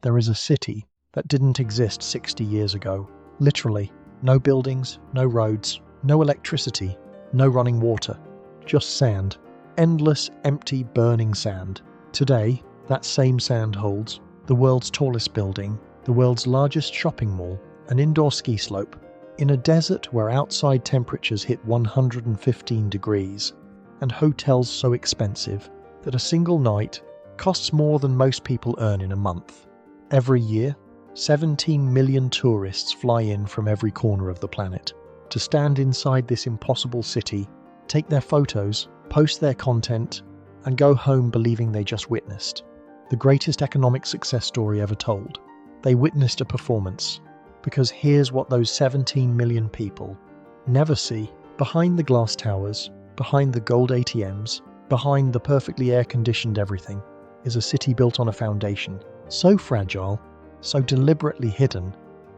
there is a city that didn't exist 60 years ago. Literally, no buildings, no roads, no electricity, no running water, just sand. Endless, empty, burning sand. Today, that same sand holds the world's tallest building, the world's largest shopping mall, an indoor ski slope, in a desert where outside temperatures hit 115 degrees, and hotels so expensive that a single night costs more than most people earn in a month. Every year, 17 million tourists fly in from every corner of the planet to stand inside this impossible city, take their photos, post their content, and go home believing they just witnessed the greatest economic success story ever told. They witnessed a performance, because here's what those 17 million people never see. Behind the glass towers, behind the gold ATMs, behind the perfectly air-conditioned everything, is a city built on a foundation so fragile, so deliberately hidden,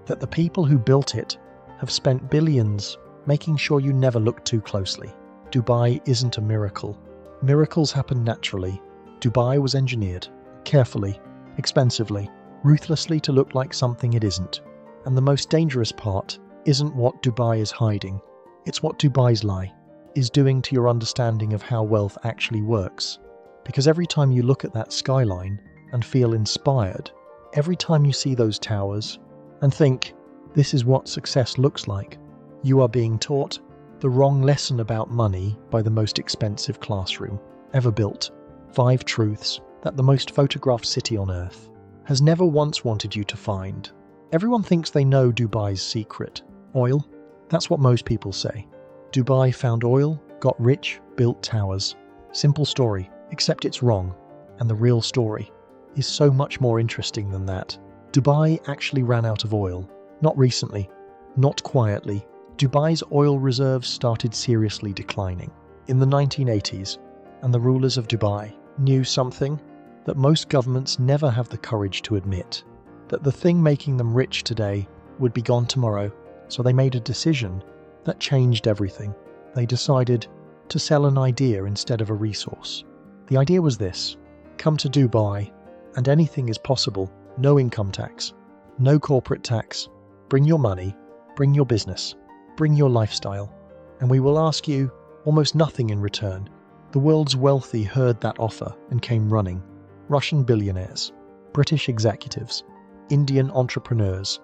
that the people who built it have spent billions making sure you never look too closely. Dubai isn't a miracle. Miracles happen naturally. Dubai was engineered, carefully, expensively, ruthlessly to look like something it isn't. And the most dangerous part isn't what Dubai is hiding. It's what Dubai's lie is doing to your understanding of how wealth actually works. Because every time you look at that skyline and feel inspired, every time you see those towers and think, this is what success looks like, you are being taught the wrong lesson about money by the most expensive classroom ever built. 5 truths that the most photographed city on earth has never once wanted you to find. Everyone thinks they know Dubai's secret. Oil? That's what most people say. Dubai found oil, got rich, built towers. Simple story, except it's wrong. And the real story is so much more interesting than that. Dubai actually ran out of oil. Not recently, not quietly. Dubai's oil reserves started seriously declining in the 1980s, and the rulers of Dubai knew something that most governments never have the courage to admit, that the thing making them rich today would be gone tomorrow. So they made a decision that changed everything. They decided to sell an idea instead of a resource. The idea was this: come to Dubai and anything is possible. No income tax, no corporate tax. Bring your money, bring your business, bring your lifestyle, and we will ask you almost nothing in return. The world's wealthy heard that offer and came running. Russian billionaires, British executives, Indian entrepreneurs,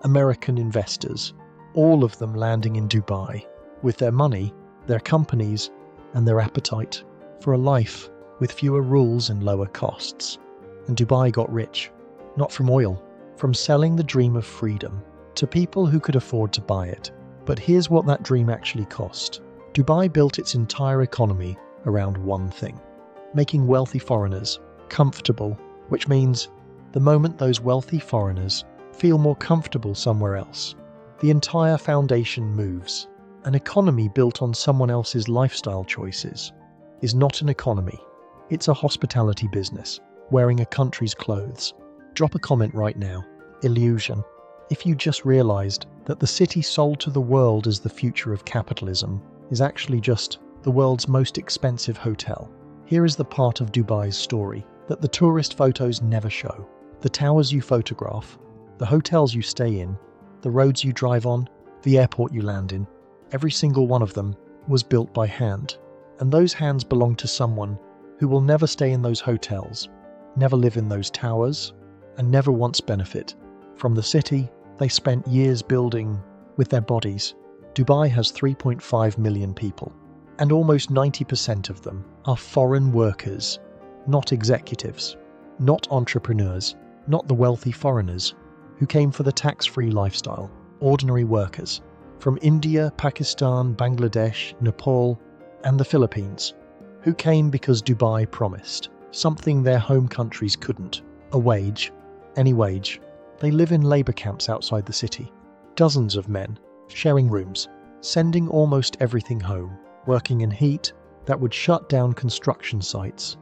American investors, all of them landing in Dubai with their money, their companies, and their appetite for a life with fewer rules and lower costs. And Dubai got rich, not from oil, from selling the dream of freedom to people who could afford to buy it. But here's what that dream actually cost. Dubai built its entire economy around one thing: making wealthy foreigners comfortable, which means the moment those wealthy foreigners feel more comfortable somewhere else, the entire foundation moves. An economy built on someone else's lifestyle choices is not an economy. It's a hospitality business, wearing a country's clothes. Drop a comment right now. Illusion. If you just realized that the city sold to the world as the future of capitalism is actually just the world's most expensive hotel. Here is the part of Dubai's story that the tourist photos never show. The towers you photograph, the hotels you stay in, the roads you drive on, the airport you land in, every single one of them was built by hand. And those hands belong to someone who will never stay in those hotels, never live in those towers, and never once benefit from the city they spent years building with their bodies. Dubai has 3.5 million people, and almost 90% of them are foreign workers, not executives, not entrepreneurs, not the wealthy foreigners who came for the tax-free lifestyle. Ordinary workers from India, Pakistan, Bangladesh, Nepal, and the Philippines, who came because Dubai promised something their home countries couldn't: a wage, any wage. They live in labor camps outside the city, dozens of men, sharing rooms, sending almost everything home, working in heat that would shut down construction sites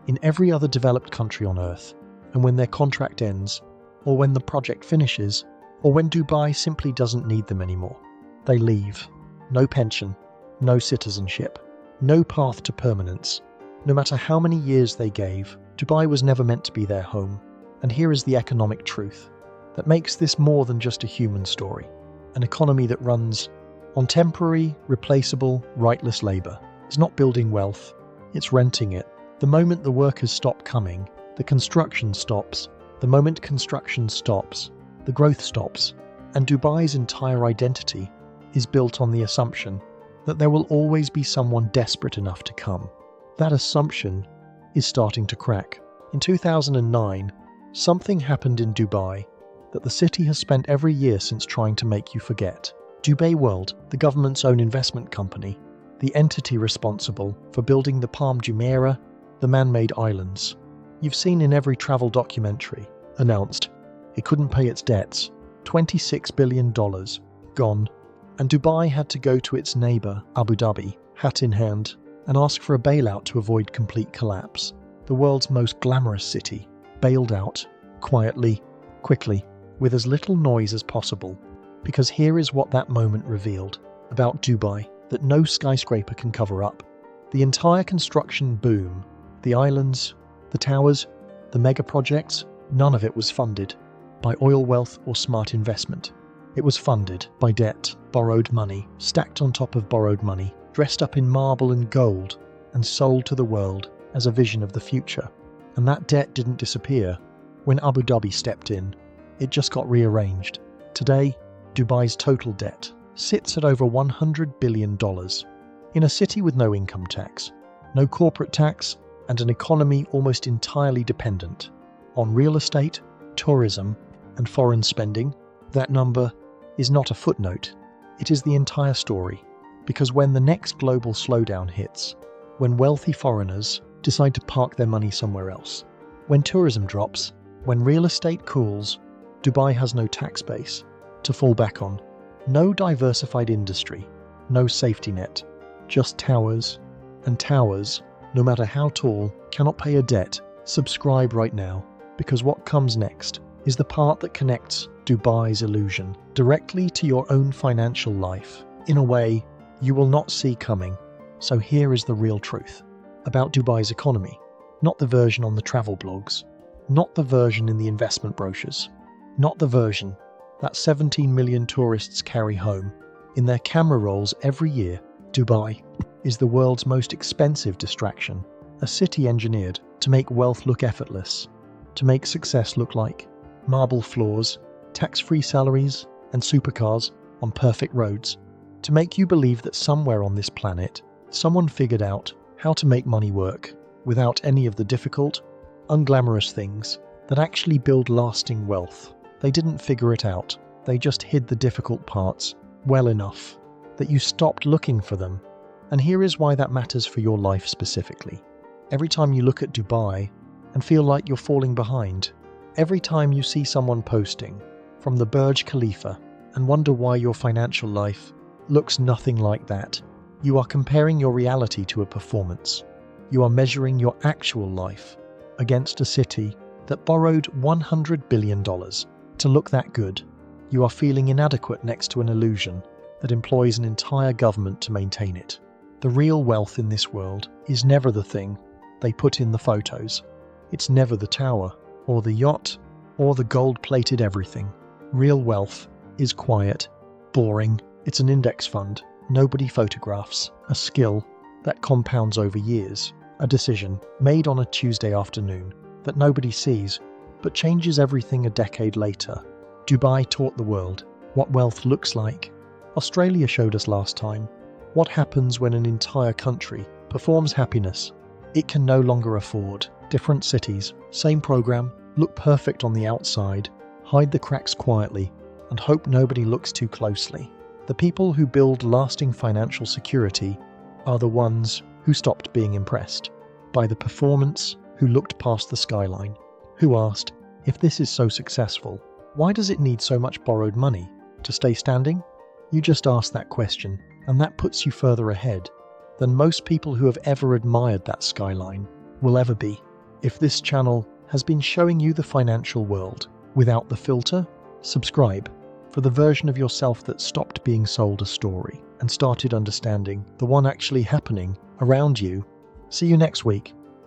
in every other developed country on earth. And when their contract ends, or when the project finishes, or when Dubai simply doesn't need them anymore, they leave. No pension, no citizenship, no path to permanence. No matter how many years they gave, Dubai was never meant to be their home. And here is the economic truth that makes this more than just a human story. An economy that runs on temporary, replaceable, rightless labor is not building wealth, it's renting it. The moment the workers stop coming, the construction stops. The moment construction stops, the growth stops. And Dubai's entire identity is built on the assumption that there will always be someone desperate enough to come. That assumption is starting to crack. In 2009, something happened in Dubai that the city has spent every year since trying to make you forget. Dubai World, the government's own investment company, the entity responsible for building the Palm Jumeirah, the man-made islands. You've seen in every travel documentary, announced it couldn't pay its debts, $26 billion gone, and Dubai had to go to its neighbour, Abu Dhabi, hat in hand, and ask for a bailout to avoid complete collapse. The world's most glamorous city, bailed out, quietly, quickly, with as little noise as possible. Because here is what that moment revealed about Dubai that no skyscraper can cover up. The entire construction boom, the islands, the towers, the mega projects, none of it was funded by oil wealth or smart investment. It was funded by debt, borrowed money, stacked on top of borrowed money, dressed up in marble and gold, and sold to the world as a vision of the future. And that debt didn't disappear when Abu Dhabi stepped in. It just got rearranged. Today, Dubai's total debt sits at over $100 billion in a city with no income tax, no corporate tax, and an economy almost entirely dependent on real estate, tourism, and foreign spending. That number is not a footnote, it is the entire story. Because when the next global slowdown hits, when wealthy foreigners decide to park their money somewhere else, when tourism drops, when real estate cools, Dubai has no tax base to fall back on, no diversified industry, no safety net, just towers, and towers, no matter how tall, cannot pay a debt. Subscribe right now, because what comes next is the part that connects Dubai's illusion directly to your own financial life in a way you will not see coming. So here is the real truth about Dubai's economy, not the version on the travel blogs, not the version in the investment brochures, not the version that 17 million tourists carry home in their camera rolls every year. Dubai is the world's most expensive distraction, a city engineered to make wealth look effortless, to make success look like marble floors, tax-free salaries, and supercars on perfect roads, to make you believe that somewhere on this planet, someone figured out how to make money work without any of the difficult, unglamorous things that actually build lasting wealth. They didn't figure it out, they just hid the difficult parts well enough that you stopped looking for them. And here is why that matters for your life specifically. Every time you look at Dubai and feel like you're falling behind, every time you see someone posting from the Burj Khalifa and wonder why your financial life looks nothing like that, you are comparing your reality to a performance. You are measuring your actual life against a city that borrowed $100 billion to look that good. You are feeling inadequate next to an illusion that employs an entire government to maintain it. The real wealth in this world is never the thing they put in the photos. It's never the tower, or the yacht, or the gold-plated everything. Real wealth is quiet, boring. It's an index fund nobody photographs, a skill that compounds over years, a decision made on a Tuesday afternoon that nobody sees, but changes everything a decade later. Dubai taught the world what wealth looks like. Australia showed us last time what happens when an entire country performs happiness it can no longer afford. Different cities, same program, look perfect on the outside, hide the cracks quietly, and hope nobody looks too closely. The people who build lasting financial security are the ones who stopped being impressed by the performance, who looked past the skyline, who asked, if this is so successful, why does it need so much borrowed money to stay standing? You just asked that question, and that puts you further ahead than most people who have ever admired that skyline will ever be. If this channel has been showing you the financial world without the filter, subscribe for the version of yourself that stopped being sold a story and started understanding the one actually happening around you. See you next week.